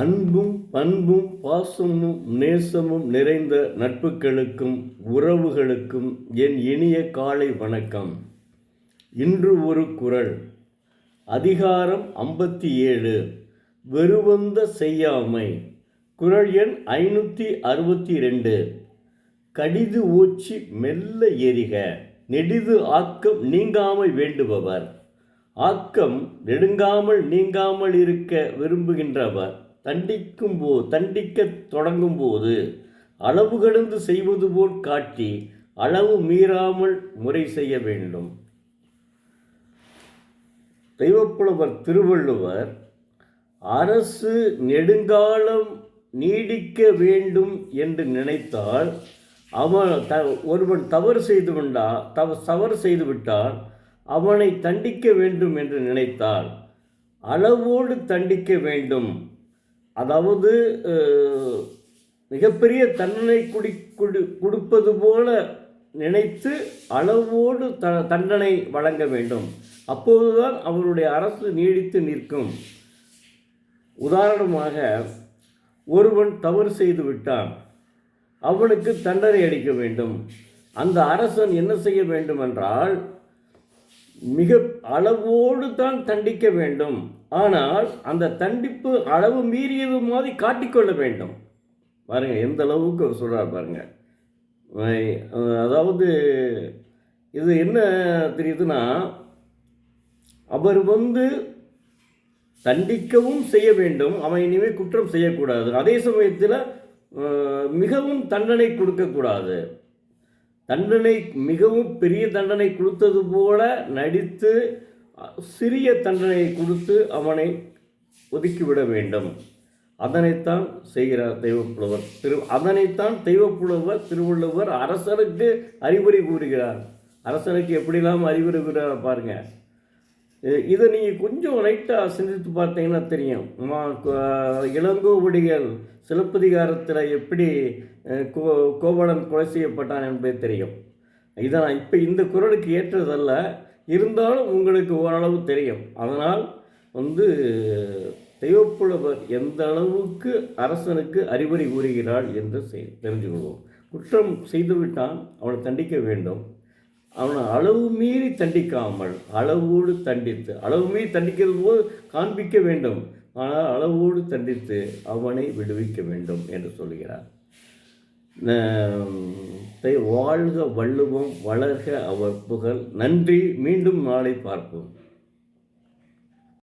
அன்பும் பண்பும் பாசமும் நேசமும் நிறைந்த நட்புகளுக்கும் உறவுகளுக்கும் என் இனிய காலை வணக்கம். இன்று ஒரு குறள். அதிகாரம் 57, வெறுவந்த செய்யாமை. குறள் எண் 562. கடிது ஓச்சி மெல்ல எரிக, நெடிது ஆக்கம் நீங்காமை வேண்டுபவர். ஆக்கம் நெடுங்காமல் நீங்காமல் இருக்க விரும்புகின்றவர் தண்டிக்க தொடங்கும் போது அளவு கடந்து செய்வது போல் காட்டி அளவு மீறாமல் முறை செய்ய வேண்டும். தெய்வப்புலவர் திருவள்ளுவர் அரசு நெடுங்காலம் நீடிக்க வேண்டும் என்று நினைத்தால் ஒருவன் தவறு செய்துவிட்டால் அவனை தண்டிக்க வேண்டும் என்று நினைத்தால் அளவோடு தண்டிக்க வேண்டும். அதாவது மிகப்பெரிய தண்டனை கொடுப்பது போல நினைத்து அளவோடு தண்டனை வழங்க வேண்டும். அப்போதுதான் அவருடைய அரசு நீடித்து நிற்கும். உதாரணமாக, ஒருவன் தவறு செய்து விட்டான், அவனுக்கு தண்டனை அளிக்க வேண்டும். அந்த அரசன் என்ன செய்ய வேண்டும் என்றால், மிக அளவோடு தான் தண்டிக்க வேண்டும். ஆனால் அந்த தண்டிப்பு அளவு மீறியது மாதிரி காட்டிக்கொள்ள வேண்டும். பாருங்க எந்த அளவுக்கு அவர் சொல்கிறார் பாருங்க. அதாவது இது என்ன தெரியுதுன்னா, அவர் தண்டிக்கவும் செய்ய வேண்டும், அவன் இனிமேல் குற்றம் செய்யக்கூடாது. அதே சமயத்தில் மிகவும் தண்டனை கொடுக்கக்கூடாது. தண்டனை மிகவும் பெரிய தண்டனை கொடுத்தது போல நடித்து சிறிய தண்டனை கொடுத்து அவனை ஒதுக்கிவிட வேண்டும். அதனைத்தான் செய்கிறார் தெய்வப்புலவர் அதனைத்தான் தெய்வப்புலவர் திருவள்ளுவர் அரசனுக்கு அறிவுரை கூறுகிறார். அரசனுக்கு எப்படிலாம் அறிவுரை கூறுகிறார் பாருங்க. இதை நீங்கள் கொஞ்சம் லைட்டாக சிந்தித்து பார்த்தீங்கன்னா தெரியும். இளங்கோவடிகள் சிலப்பதிகாரத்தில் எப்படி கோவலன் கொலை செய்யப்பட்டான் என்பது தெரியும். இதை நான் இப்போ இந்த குறளுக்கு ஏற்றதல்ல, இருந்தாலும் உங்களுக்கு ஓரளவு தெரியும். அதனால் தெய்வப்புலவர் எந்த அளவுக்கு அரசனுக்கு அறிவுரை கூறுகிறாள் என்று தெரிஞ்சுக்கொள்வோம். குற்றம் செய்துவிட்டான், அவனை தண்டிக்க வேண்டும். அவனை அளவு மீறி தண்டிக்காமல் அளவோடு தண்டித்து, அளவு மீறி தண்டிக்கிறது போது காண்பிக்க வேண்டும், ஆனால் அளவோடு தண்டித்து அவனை விடுவிக்க வேண்டும் என்று சொல்கிறார். வாழ்க வள்ளுவம், வளர்க அவர் புகழ். நன்றி. மீண்டும் நாளை பார்ப்போம்.